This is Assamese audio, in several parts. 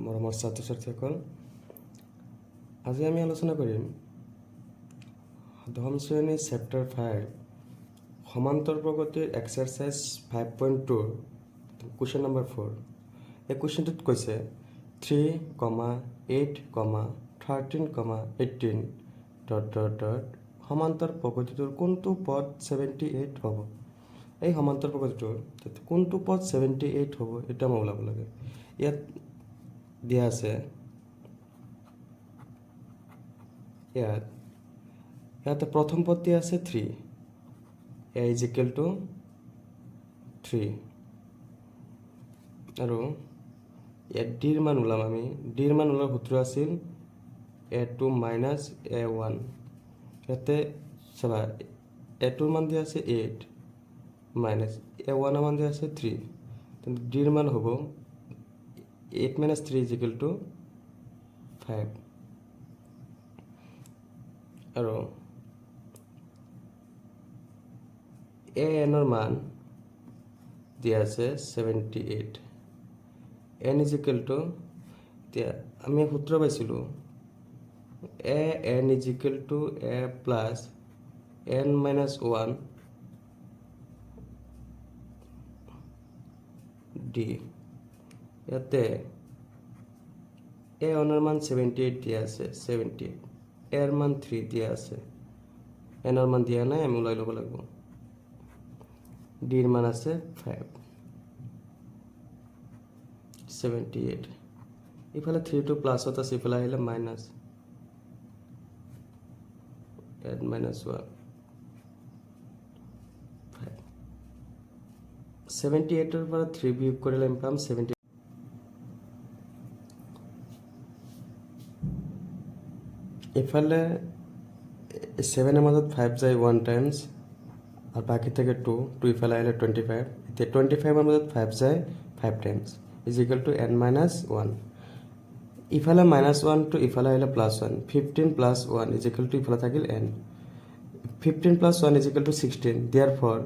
মৰমৰ ছাত্ৰ ছাত্ৰীসকল, আজি আমি আলোচনা কৰিম দশম শ্ৰেণী চেপ্টাৰ 5 সমান্তৰ প্ৰগতিৰ এক্সাৰচাইজ 5.2 কুৱেশ্যন নম্বৰ 4। এই কুৱেশ্যনটোত কৈছে 3,8,13,18 ... সমান্তৰ প্ৰগতিটোৰ কোনটো পদ 78 হ'ব। এই সমান্তৰ প্ৰগতিটোৰ কোনটো পদ 78 হ'ব এটা মই ওলাব লাগে। ইয়াত দিয়া আছে ইয়াতে প্ৰথম পদটি আছে 3, a is equal to 3 আৰু ইয়াত ডিৰ মান ওলাম আমি। ডিৰ মান ওলোৱাৰ সূত্ৰ আছিল a2 minus a1। ইয়াতে চাবা a2ৰ মান দিয়া আছে 8 minus a1ৰ মান দিয়া আছে 3, তেন্তে ডিৰ মান হ'ব 8 minus 3 is equal to 5 আৰু an ৰ মান দিয়া আছে 78। n is equal to এতিয়া আমি সূত্ৰ পাইছিলোঁ an is equal to a plus n minus 1 d। ইয়াতে a1 ৰ মান 78 দিয়া আছে, 78 a ৰ মান 3 দিয়া আছে, n ৰ মান দিয়া নাই, আমি ওলাই ল'ব লাগিব। d ৰ মান আছে 5, 78 ইফালে 3 টো প্লাছত আছে, ইফালে আহিলে মাইনাছ, add minus 1 5 78 ৰ পৰা 3 বিয়োগ কৰিলে আমি পাম 70। ইফালে 7 ৰ মাজত 5 যায় 1 টাইমছ আৰু বাকী থাকে 2 ইফালে আহিলে 25। এতিয়া 25 ৰ মাজত 5 যায় 5 times is equal to n minus 1। ইফালে -1 টো ইফালে আহিলে +1, 15 plus 1 ইজ ইকুৱেল টু ইফালে থাকিল n। 15 plus 1 is equal to 16, therefore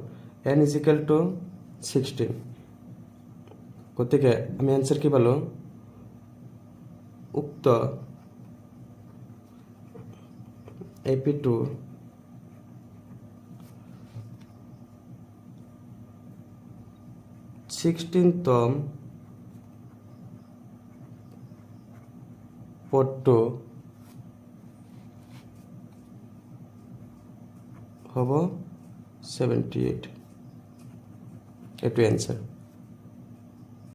n is equal to 16। গতিকে আমি এনসাৰ কি পালো, উক্ত AP2 16তম পদটো হ'ব 78। এইটো এনসাৰ।